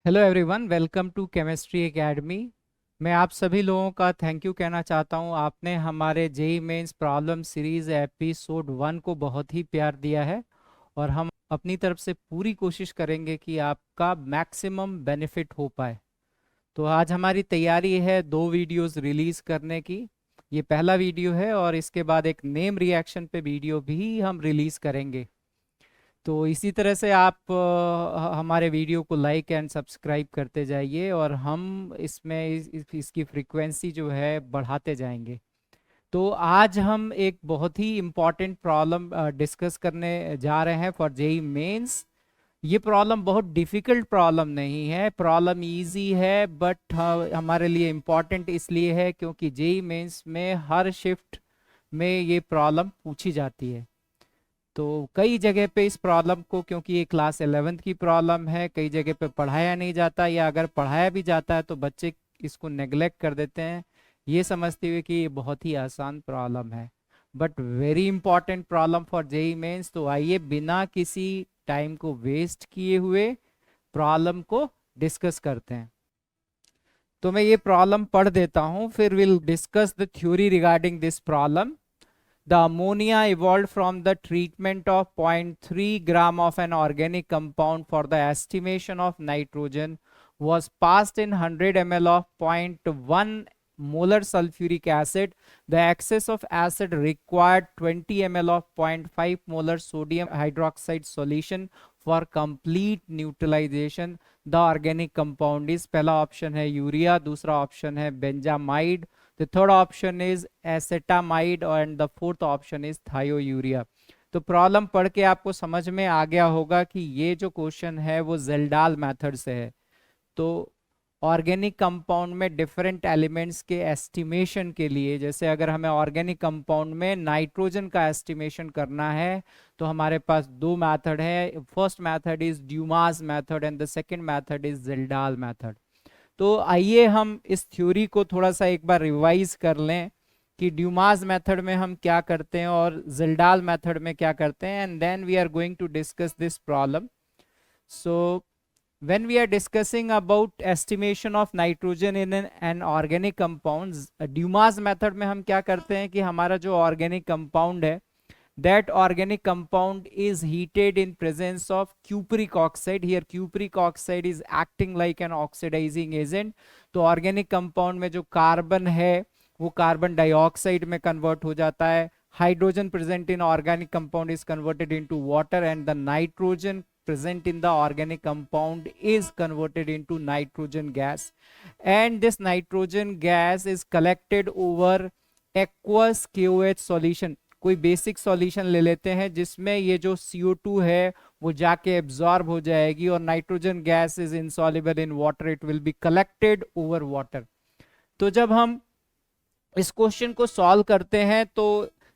Hello everyone, welcome to chemistry academy. मैं आप सभी लोगों का थैंक यू कहना चाहता हूं। आपने हमारे JEE Mains problem series episode 1 को बहुत ही प्यार दिया है और हम अपनी तरफ से पूरी कोशिश करेंगे कि आपका मैक्सिमम बेनिफिट हो पाए। तो आज हमारी तैयारी है 2 वीडियोस रिलीज करने की। ये पहला वीडियो है और इसके बाद एक नेम रिएक्शन पे वीडियो भी हम रिलीज करेंगे। तो इसी तरह से आप हमारे वीडियो को लाइक एंड सब्सक्राइब करते जाइए और हम इसमें इसकी फ्रीक्वेंसी जो है बढ़ाते जाएंगे। तो आज हम एक बहुत ही इम्पॉर्टेंट प्रॉब्लम डिस्कस करने जा रहे हैं फॉर जेई मेंस। ये प्रॉब्लम बहुत डिफिकल्ट प्रॉब्लम नहीं है, प्रॉब्लम इजी है, बट हमारे लिए इम्पॉर्टेंट इसलिए है क्योंकि जेई मेंस में हर शिफ्ट में ये प्रॉब्लम पूछी जाती है। तो कई जगह पे इस प्रॉब्लम को, क्योंकि ये क्लास 11th की प्रॉब्लम है, कई जगह पे पढ़ाया नहीं जाता या अगर पढ़ाया भी जाता है तो बच्चे इसको नेग्लेक्ट कर देते हैं ये समझते हुए कि ये बहुत ही आसान प्रॉब्लम है, but very important problem for JEE Mains. तो आइए बिना किसी टाइम को वेस्ट किए हुए प्रॉब्लम को डिस्कस करते हैं। तो मैं ये प्रॉब्लम पढ़ देता हूँ, फिर will discuss the theory regarding this problem. The ammonia evolved from the treatment of 0.3 gram of an organic compound for the estimation of nitrogen was passed in 100 ml of 0.1 molar sulfuric acid. The excess of acid required 20 ml of 0.5 molar sodium hydroxide solution for complete neutralization. The organic compound is, पहला option है urea, दूसरा option है benzamide, the third option is acetamide and the fourth option is thiourea। तो problem पढ़ के आपको समझ में आ गया होगा कि ये जो क्वेश्चन है वो जेल्डाल मेथड से है। तो ऑर्गेनिक कंपाउंड में डिफरेंट एलिमेंट्स के एस्टिमेशन के लिए, जैसे अगर हमें ऑर्गेनिक कंपाउंड में नाइट्रोजन का एस्टिमेशन करना है तो हमारे पास 2 मेथड है। First method is Dumas method and the second method is Kjeldahl method. तो आइए हम इस थ्योरी को थोड़ा सा एक बार रिवाइज कर लें कि ड्यूमास मेथड में हम क्या करते हैं और जेल्डाल मेथड में क्या करते हैं, and then we are going to discuss this problem. So when we are discussing about estimation of nitrogen in an organic compounds, Dumas method में हम क्या करते हैं कि हमारा जो ऑर्गेनिक कंपाउंड है, that organic compound is heated in presence of cupric oxide. Here cupric oxide is acting like an oxidizing agent। तो ऑर्गेनिक कंपाउंड में जो कार्बन है वो कार्बन डाइऑक्साइड में कन्वर्ट हो जाता है। Hydrogen present in organic compound is converted into water and the nitrogen present in the organic compound is converted into nitrogen gas, and this nitrogen gas is collected over aqueous KOH solution। कोई basic solution ले लेते हैं जिसमें ये जो CO2 है वो जाके एब्जॉर्ब हो जाएगी और nitrogen gas is insoluble in water, it will be collected over water. तो जब हम इस क्वेश्चन को सॉल्व करते हैं तो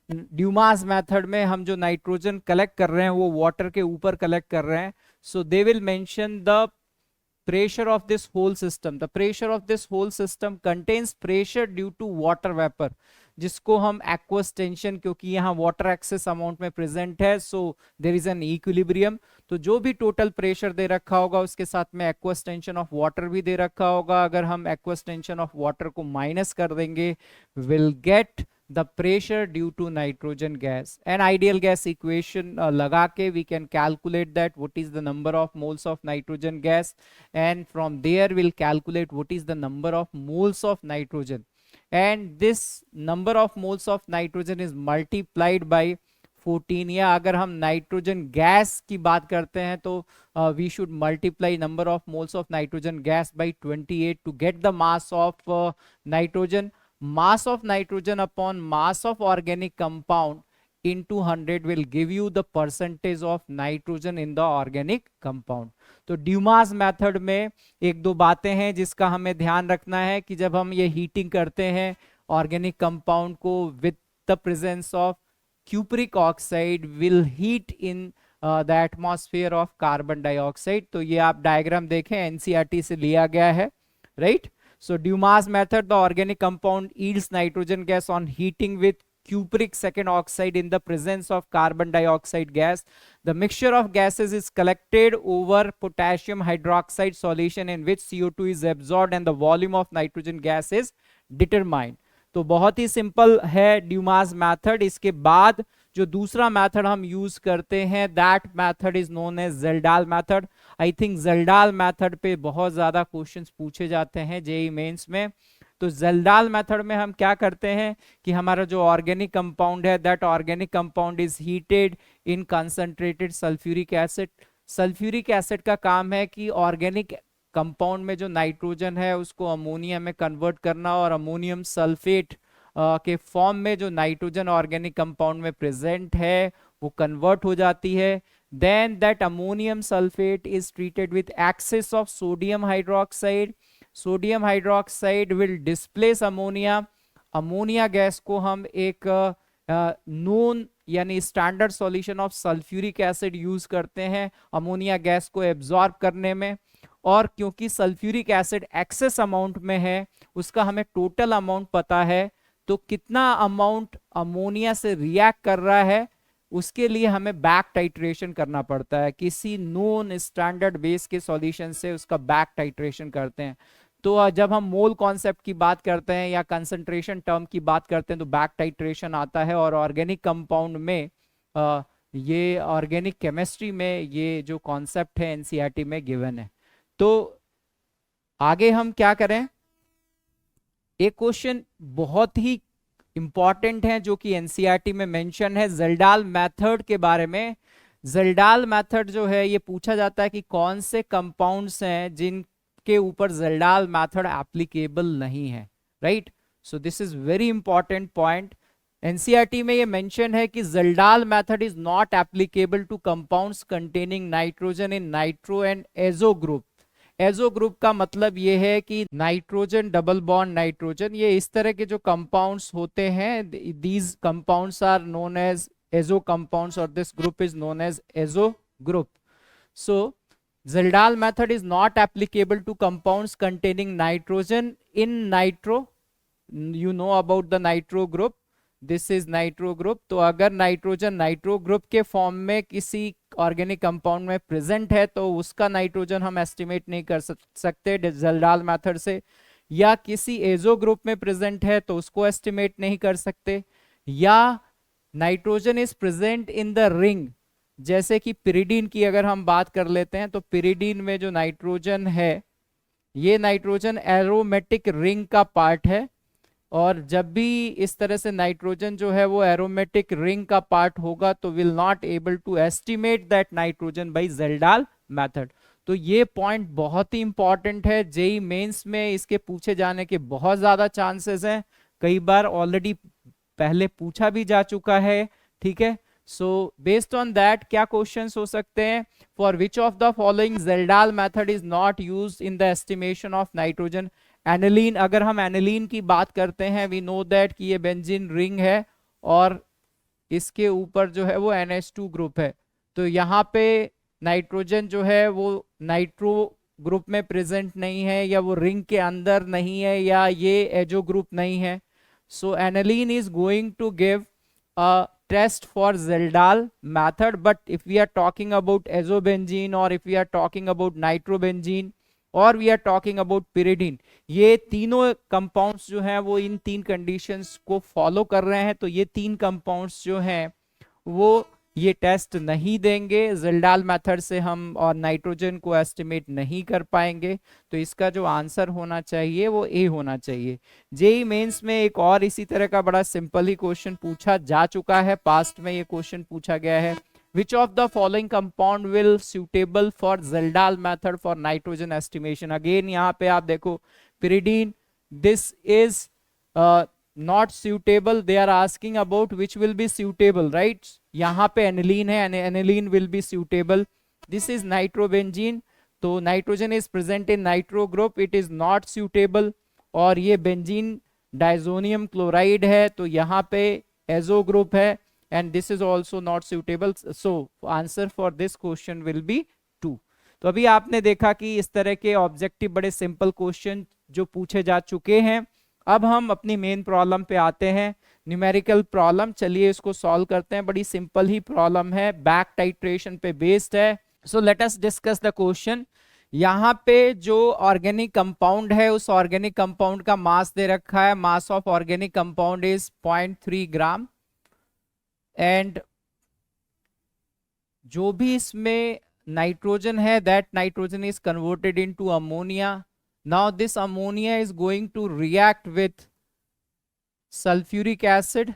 ड्यूमास मेथड में हम जो नाइट्रोजन कलेक्ट कर रहे हैं वो वाटर के ऊपर कलेक्ट कर रहे हैं। So they will mention the pressure of this whole system। the pressure of this whole system contains pressure due to water vapor, जिसको हम aqueous tension, क्योंकि यहाँ water excess amount में present है, so there is an equilibrium। तो जो भी total pressure दे रखा होगा उसके साथ में aqueous tension of water भी दे रखा होगा। अगर हम aqueous tension of water को minus कर देंगे, will get the pressure due to nitrogen gas। an ideal gas equation लगा के we can calculate that what is the number of moles of nitrogen gas, and from there we'll calculate what is the number of moles of nitrogen, and this number of moles of nitrogen is multiplied by 14। या अगर हम nitrogen gas की बात करते हैं तो we should multiply number of moles of nitrogen gas by 28 to get the mass of nitrogen. mass of nitrogen upon mass of organic compound into 100 will give you the percentage of nitrogen in the organic compound। तो Dumas method में एक दो बातें हैं जिसका हमें ध्यान रखना है कि जब हम ये हीटिंग करते हैं ऑर्गेनिक कंपाउंड को with the presence of cupric oxide will heat in the atmosphere of carbon dioxide। तो ये आप डायग्राम देखें, एनसीईआरटी से लिया गया है, right. So Dumas method, the organic compound yields nitrogen gas on heating with cupric second oxide in the presence of carbon dioxide gas. The mixture of gases is collected over potassium hydroxide solution in which CO2 is absorbed and the volume of nitrogen gas is determined. तो बहुत ही simple है Dumas method. इसके बाद जो दूसरा method हम use करते हैं that method is known as Kjeldahl method. I think Kjeldahl method पे बहुत ज्यादा क्वेश्चंस पूछे जाते हैं जेईई मेंस में. तो ज़ेल्डाल मेथड में हम क्या करते हैं कि हमारा जो ऑर्गेनिक कंपाउंड है that organic compound is heated in concentrated sulphuric acid. Sulphuric acid का काम है कि ऑर्गेनिक कंपाउंड में जो नाइट्रोजन है उसको अमोनिया में कन्वर्ट करना और अमोनियम सल्फेट के फॉर्म में जो नाइट्रोजन ऑर्गेनिक कंपाउंड में प्रेजेंट है वो कन्वर्ट हो जाती है. Then that ammonium sulphate is treated with excess of sodium hydroxide. Sodium hydroxide will displace ammonia. Ammonia gas को हम एक नोन यानी standard solution of sulphuric acid use करते हैं अमोनिया गैस को एब्जॉर्ब करने में. और क्योंकि सल्फ्यूरिक एसिड एक्सेस अमाउंट में है उसका हमें टोटल अमाउंट पता है, तो कितना अमाउंट अमोनिया से रिएक्ट कर रहा है उसके लिए हमें बैक टाइट्रेशन करना पड़ता है. किसी नोन स्टैंडर्ड बेस के सॉल्यूशन से उसका बैक टाइट्रेशन करते हैं. तो जब हम मोल कॉन्सेप्ट की बात करते हैं या कंसंट्रेशन टर्म की बात करते हैं तो बैक टाइट्रेशन आता है. और ऑर्गेनिक कंपाउंड में ये ऑर्गेनिक केमिस्ट्री में ये जो कॉन्सेप्ट है एनसीईआरटी में गिवन है. तो आगे हम क्या करें, एक क्वेश्चन बहुत ही इंपॉर्टेंट है जो कि एनसीईआरटी में मेंशन है ज़ेल्डाल मेथड के बारे में. ज़ेल्डाल मेथड जो है ये पूछा जाता है कि कौन से कंपाउंड्स हैं जिनके ऊपर ज़ेल्डाल मेथड एप्लीकेबल नहीं है. Right, so this is very important point. NCERT में ये मेंशन है कि Kjeldahl method is not applicable to compounds containing nitrogen in nitro and azo group. Azo group का मतलब ये है कि नाइट्रोजन डबल बॉन्ड नाइट्रोजन, ये इस तरह के जो कंपाउंड्स होते हैं these compounds are known as azo compounds और this group is known as azo group. So Kjeldahl method is not applicable to compounds containing nitrogen in nitro. You know about the nitro group, this is nitro group. तो अगर nitrogen nitro group के form में किसी organic compound में present है तो उसका nitrogen हम एस्टिमेट नहीं कर सकते ज़ेल्डाल मेथड से. या किसी एजो ग्रुप में प्रेजेंट है तो उसको एस्टिमेट नहीं कर सकते. या nitrogen is present in the ring, जैसे कि पिरिडीन की अगर हम बात कर लेते हैं तो पिरिडीन में जो नाइट्रोजन है ये नाइट्रोजन एरोमेटिक रिंग का पार्ट है. और जब भी इस तरह से नाइट्रोजन जो है वो एरोमेटिक रिंग का पार्ट होगा तो will not able to estimate that nitrogen by Kjeldahl method. तो ये पॉइंट बहुत ही इंपॉर्टेंट है. जेईई मेंस में इसके पूछे जाने के बहुत ज्यादा चांसेस हैं. कई बार ऑलरेडी पहले पूछा भी जा चुका है. ठीक है, सो बेस्ड ऑन दैट क्या क्वेश्चंस हो सकते हैं. For which of the following Kjeldahl method is not used in the estimation of nitrogen. Aniline, अगर हम एनिलीन की बात करते हैं वी नो दैट कि ये बेंजीन रिंग है और इसके ऊपर जो है वो NH2 ग्रुप है. तो यहाँ पे नाइट्रोजन जो है वो नाइट्रो ग्रुप में प्रेजेंट नहीं है या वो रिंग के अंदर नहीं है या ये एजो ग्रुप नहीं है. So aniline is going to give a test for Kjeldahl method. But if we are talking about azobenzene और if we are talking about nitrobenzene और we are talking about pyridine, ये तीनों compounds जो हैं वो इन तीन कंडीशंस को follow कर रहे हैं. तो ये तीन कंपाउंड्स जो हैं वो ये टेस्ट नहीं देंगे ज़ेल्डाल मेथड से हम और नाइट्रोजन को एस्टिमेट नहीं कर पाएंगे. तो इसका जो आंसर होना चाहिए वो ए होना चाहिए. जेईई मेंस में एक और इसी तरह का बड़ा सिंपल ही क्वेश्चन पूछा जा चुका है, पास्ट में ये क्वेश्चन पूछा गया है. Which of the following compound will suitable for ज़ेल्डाल method for nitrogen estimation. Again यहाँ पे आप देखो pyridine, this is not suitable. They are asking about which will be suitable, right? यहाँ पे aniline है, aniline will be suitable. This is nitrobenzene, तो nitrogen is present in nitro group, it is not suitable. और ये benzene diazonium chloride है तो यहाँ पे एजो ग्रुप है and this is also not suitable. So answer for this question will be 2. तो अभी आपने देखा कि इस तरह के ऑब्जेक्टिव बड़े सिंपल क्वेश्चन जो पूछे जा चुके हैं अब हम अपनी मेन प्रॉब्लम पे आते हैं, न्यूमेरिकल प्रॉब्लम। चलिए इसको सॉल्व करते हैं, बड़ी सिंपल ही प्रॉब्लम है, बैक टाइट्रेशन पे बेस्ड है। So let us discuss the question. यहाँ पे जो ऑर्गेनिक कंपाउंड है उस ऑर्गेनिक कंपाउंड का मास दे रखा है, mass of organic compound is 0.3 gram, and जो भी इसमें नाइट्रोजन है that nitrogen is converted into ammonia. Now this ammonia is going to react with sulphuric acid,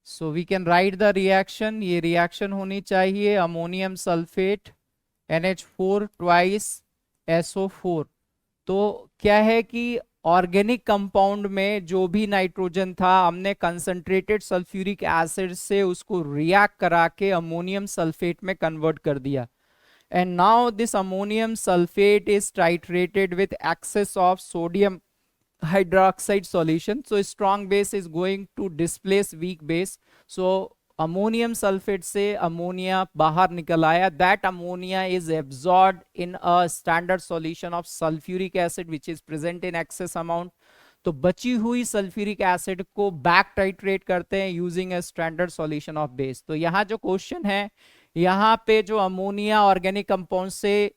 so we can write the reaction. ये reaction होनी चाहिए ammonium sulphate NH4 twice SO4। तो क्या है कि ऑर्गेनिक कंपाउंड में जो भी नाइट्रोजन था हमने कंसंट्रेटेड सल्फ्यूरिक एसिड से उसको रिएक्ट करा के अमोनियम सल्फेट में कन्वर्ट कर दिया, and now this ammonium sulfate is titrated with excess of sodium hydroxide solution, so strong base is going to displace weak base, so ammonium sulphate से ammonia बाहर निकल आया, that ammonia is absorbed in a standard solution of sulphuric acid which is present in excess amount. तो बची हुई sulphuric acid को back titrate करते हैं using a standard solution of base. तो यहाँ जो क्वेश्चन है, यहाँ पे जो अमोनिया ऑर्गेनिक कंपाउंड से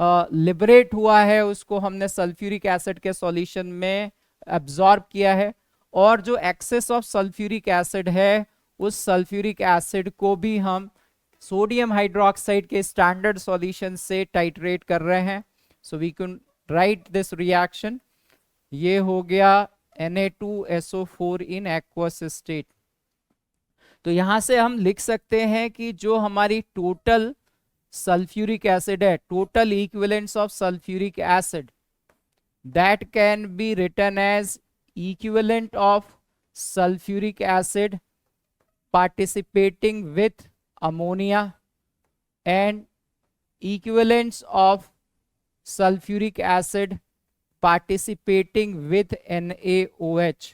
लिबरेट हुआ है उसको हमने सल्फ्यूरिक एसिड के सॉल्यूशन में एब्जॉर्ब किया है, और जो एक्सेस ऑफ सल्फ्यूरिक एसिड है उस सल्फ्यूरिक एसिड को भी हम सोडियम हाइड्रोक्साइड के स्टैंडर्ड सॉल्यूशन से टाइट्रेट कर रहे हैं। So we can write this reaction. ये हो गया Na2SO4 इन एक्वस स्टेट। तो यहां से हम लिख सकते हैं कि जो हमारी टोटल सल्फ्यूरिक एसिड है, total equivalents of sulphuric acid, that can be written as equivalent of sulphuric acid participating with ammonia and equivalents of sulfuric acid participating with NaOH।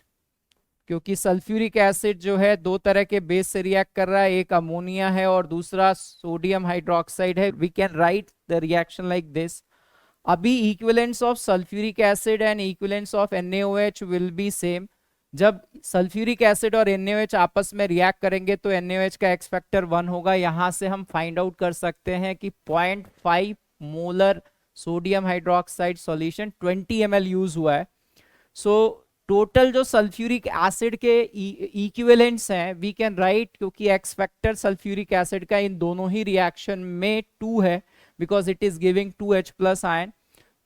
क्योंकि सल्फ्यूरिक एसिड जो है दो तरह के बेस से react कर रहा है, एक अमोनिया है और दूसरा सोडियम हाइड्रोक्साइड है। We can write the reaction like this. अभी equivalents of sulphuric acid and equivalents of NaOH will be same. जब सल्फ्यूरिक एसिड और NaOH आपस में रिएक्ट करेंगे तो NaOH का एक्स फैक्टर 1 होगा। यहां से हम फाइंड आउट कर सकते हैं कि 0.5 molar sodium hydroxide solution 20 ml use हुआ है। सो टोटल जो सल्फ्यूरिक एसिड के इक्विवेलेंट्स हैं वी कैन राइट, क्योंकि एक्स फैक्टर सल्फ्यूरिक एसिड का इन दोनों ही रिएक्शन में 2 है because it is giving 2H+ ion.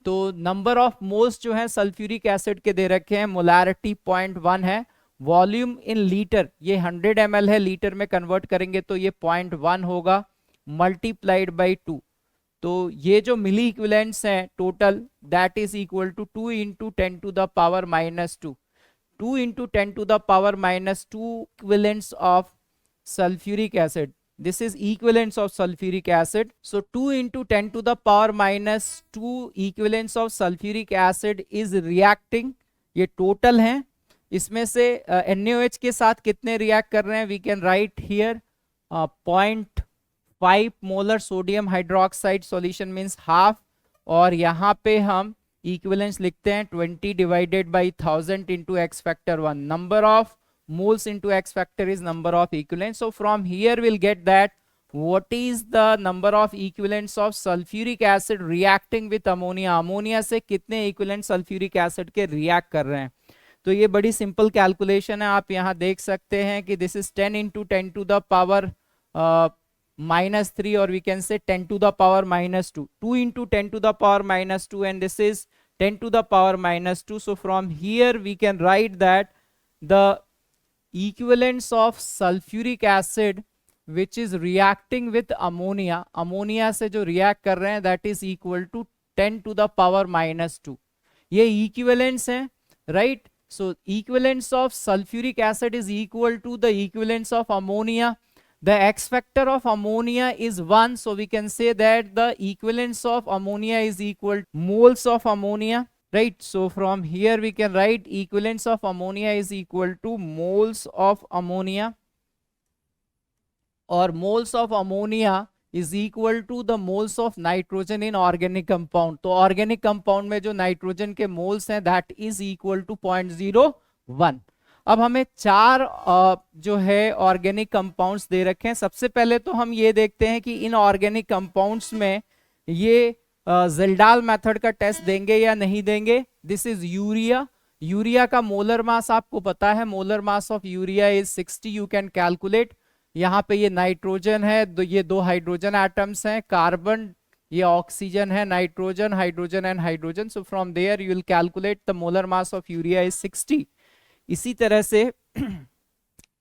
तो नंबर ऑफ मोल्स जो है सल्फ्यूरिक एसिड के दे रखे हैं, मोलारिटी 0.1 है, वॉल्यूम इन लीटर ये 100 ml है, लीटर में कन्वर्ट करेंगे तो ये 0.1 होगा मल्टीप्लाइड बाई 2। तो ये जो मिली इक्विवेलेंट्स हैं total that is equal to 2 × 10⁻², 2 × 10⁻² equivalents of sulfuric acid. This is equivalence of sulfuric acid. So 2 × 10⁻² equivalents of sulfuric acid is reacting. ये टोटल हैं, इसमें से NaOH के साथ कितने रिएक्ट कर रहे हैं we can write here 0.5 molar sodium hydroxide solution means half, और यहाँ पे हम इक्विवेलेंस लिखते हैं 20 divided by 1000 × x factor 1। Number of moles into x factor is number of equivalents. So from here we'll get that what is the number of equivalents of sulfuric acid reacting with ammonia. Ammonia से कितने equivalent sulfuric acid के react कर रहे हैं। तो ये बड़ी simple calculation है, आप यहाँ देख सकते हैं कि this is 10 × 10⁻³ or we can say 10⁻², 2 × 10⁻², and this is 10⁻². So from here we can write that the equivalents of sulfuric acid which is reacting with ammonia, ammonia से जो रिएक्ट कर रहे हैं that is equal to 10⁻²। ये equivalents हैं, right? So equivalents of sulfuric acid is equal to the equivalents of ammonia. The x factor of ammonia is 1, so we can say that the equivalents of ammonia is equal to moles of ammonia. Right, so from here we can write equivalents of ammonia is equal to moles of ammonia, और moles of ammonia is equal to the moles of nitrogen in organic compound. तो organic compound में जो nitrogen के moles हैं that is equal to 0.01। अब हमें चार जो है ऑर्गेनिक कंपाउंड्स दे रखे हैं। सबसे पहले तो हम ये देखते हैं कि इन ऑर्गेनिक कंपाउंड्स में ये ज़ेल्डाल मेथड का टेस्ट देंगे या नहीं देंगे। This is urea. यूरिया का मोलर मास आपको पता है, molar mass of urea is 60, you can calculate. यहाँ पे ये नाइट्रोजन है, ये दो हाइड्रोजन एटम्स हैं, कार्बन, ये ऑक्सीजन है, nitrogen, hydrogen and hydrogen. So from there you will calculate the molar mass of urea is 60। इसी तरह से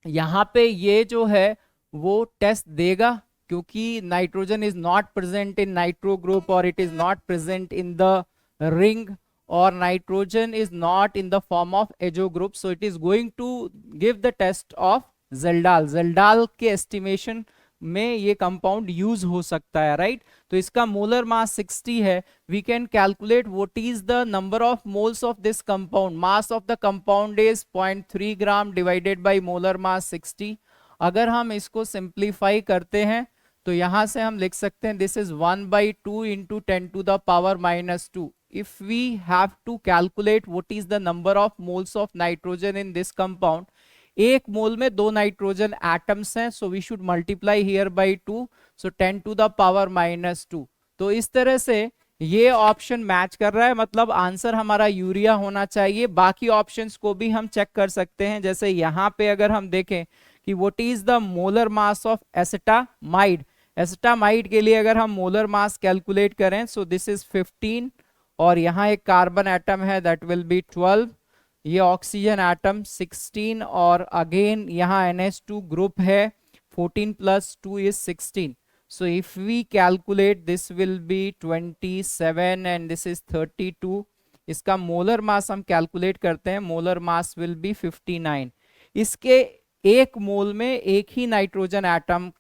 यहाँ पे ये जो है वो टेस्ट देगा, क्योंकि nitrogen is not present in nitro group और it is not present in the ring, और nitrogen is not in the form of azo group, so it is going to give the test of Kjeldahl. Kjeldahl के estimation में ये compound use हो सकता है, right. तो इसका molar mass 60 है। We can calculate what is the number of moles of this compound. Mass of the compound is 0.3 gram divided by molar mass 60। अगर हम इसको सिंप्लीफाई करते हैं तो यहां से हम लिख सकते हैं this is 1/2 into 10 to the power -2। If we have to calculate what is the number of moles of nitrogen in this compound, एक मोल में दो नाइट्रोजन एटम्स हैं, so we should multiply here by 2, so 10 to the power -2। तो इस तरह से ये option match कर रहा है, मतलब आंसर हमारा यूरिया होना चाहिए। बाकी ऑप्शंस को भी हम चेक कर सकते हैं, जैसे यहाँ पे अगर हम देखें कि what is the molar mass of acetamide. Acetamide के लिए अगर हम मोलर मास कैलकुलेट करें, सो दिस इज 15, और यहाँ एक कार्बन एटम है दैट विल बी 12, ये ऑक्सीजन एटम 16, और अगेन यहाँ NH2 ग्रुप है, 14 + 2 is 16. So if we calculate, this will be 27 and this is 32. इसका मोलर मास हम कैलकुलेट करते हैं, मोलर मास विल बी 59। इसके एक मोल में एक ही नाइट्रोजन एटम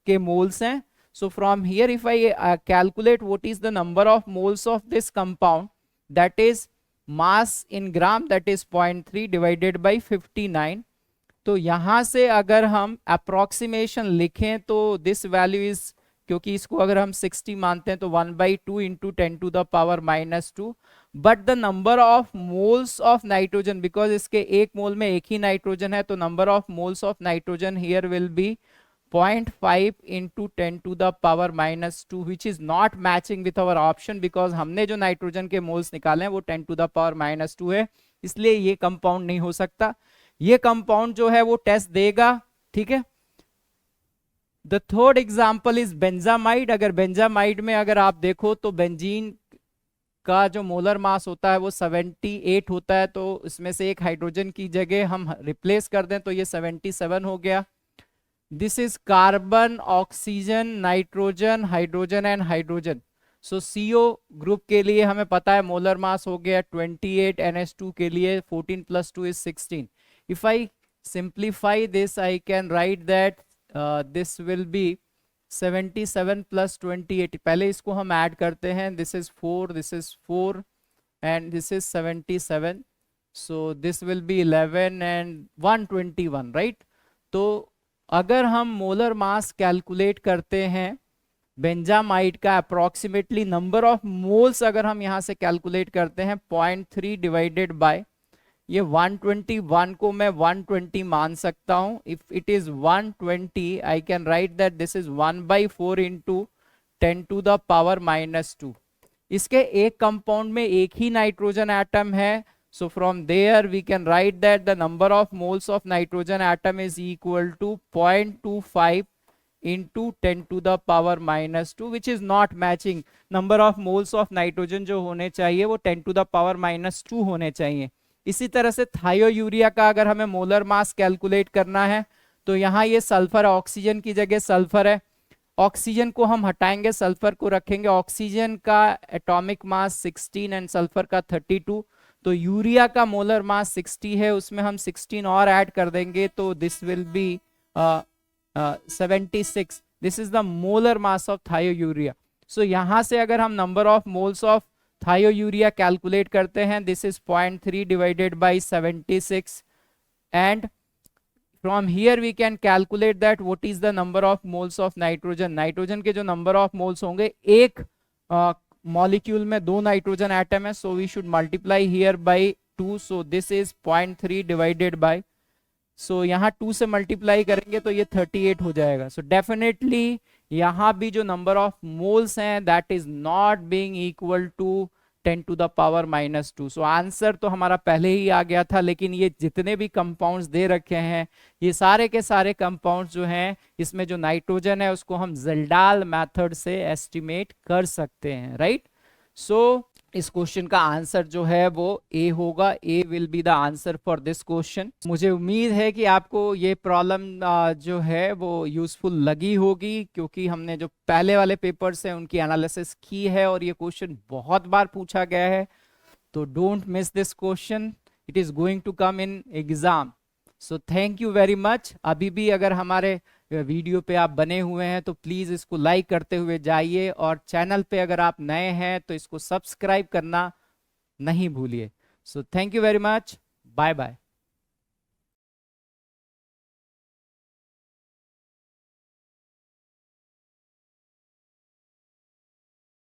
के मोल्स हैं। So from here if I calculate what is the number of moles of this compound, that is mass in gram, that is 0.3 divided by 59। तो यहाँ से अगर हम अप्रोक्सीमेशन लिखें तो दिस वैल्यू इज, क्योंकि इसको अगर हम 60 मानते हैं तो 1/2 into 10 to the power -2। But the number of moles of nitrogen, because इसके एक मोल में एक ही नाइट्रोजन है, तो number of moles of nitrogen here will be 0.5 into 10 to the power -2, which is not matching with our option, because हमने जो nitrogen के मोल्स निकाले हैं वो 10 to the power -2 है, इसलिए ये कंपाउंड नहीं हो सकता। ये कंपाउंड जो है वो टेस्ट देगा, ठीक है। The third example is benzamide. अगर बेंजामाइड में अगर आप देखो तो बेंजीन का जो मोलर मास होता है वो 78 होता है, तो इसमें से एक हाइड्रोजन की जगह हम रिप्लेस कर दें तो ये 77 हो गया। This is carbon, oxygen, nitrogen, hydrogen and hydrogen. So CO group के लिए हमें पता है मोलर मास हो गया 28, NH2 के लिए 14 + 2 is 16। If I simplify this I can write that this will B 77 + 28। पहले इसको हम ऐड करते हैं, this is 4 and this is 77, so this will B 11 and 121, right. तो अगर हम मोलर मास कैलकुलेट करते हैं बेंजामाइड का, अप्रोक्सीमेटली नंबर ऑफ मोल्स अगर हम यहां से कैलकुलेट करते हैं 0.3 डिवाइडेड बाय ये 121 को मैं 120 मान सकता हूं। If it is 120 I can write that this is 1/4 into 10 to the power -2। इसके एक कंपाउंड में एक ही नाइट्रोजन एटम है, so from there we can write that the number of moles of nitrogen atom is equal to 0.25 into 10 to the power -2, which is not matching। number of moles of nitrogen जो होने चाहिए वो 10 to the power -2 होने चाहिए। इसी तरह से thiourea का अगर हमें मोलर मास कैलकुलेट करना है तो यहाँ ये सल्फर, ऑक्सीजन की जगह सल्फर है, ऑक्सीजन को हम हटाएंगे, सल्फर को रखेंगे। ऑक्सीजन का एटॉमिक मास 16 एंड सल्फर का 32, तो यूरिया का मोलर मास 60 है, उसमें हम 16 और ऐड कर देंगे तो this will be 76। This is the molar mass of thiourea. So यहां से अगर हम number of moles of thiourea calculate करते हैं, this is 0.3 divided by 76 and From here we can calculate that what is the number of moles of nitrogen. Nitrogen के जो number of moles होंगे, एक मॉलिक्यूल में 2 नाइट्रोजन एटम है, so we should multiply here by 2, so this is 0.3 divided by, सो यहाँ 2 से multiply करेंगे तो ये 38 हो जाएगा. सो डेफिनेटली यहाँ भी जो नंबर ऑफ मोल्स हैं that is not being equal to 10 to the power -2. So answer तो हमारा पहले ही आ गया था, लेकिन ये जितने भी कंपाउंड्स दे रखे हैं ये सारे के सारे कंपाउंड्स जो हैं, इसमें जो नाइट्रोजन है उसको हम ज़ेल्डाल मेथड से एस्टिमेट कर सकते हैं, राइट. सो इस क्वेश्चन का आंसर जो है वो ए होगा. A will be the answer for this question. मुझे उम्मीद है कि आपको ये प्रॉब्लम जो है वो यूजफुल लगी होगी, क्योंकि हमने जो पहले वाले पेपर्स हैं उनकी एनालिसिस की है और ये क्वेश्चन बहुत बार पूछा गया है. तो don't miss this question, it is going to come in exam. So thank you very much. अभी भी अगर हमारे वीडियो पे आप बने हुए हैं तो प्लीज़ इसको लाइक करते हुए जाइए, और चैनल पे अगर आप नए हैं तो इसको सब्सक्राइब करना नहीं भूलिए. So thank you very much. Bye bye.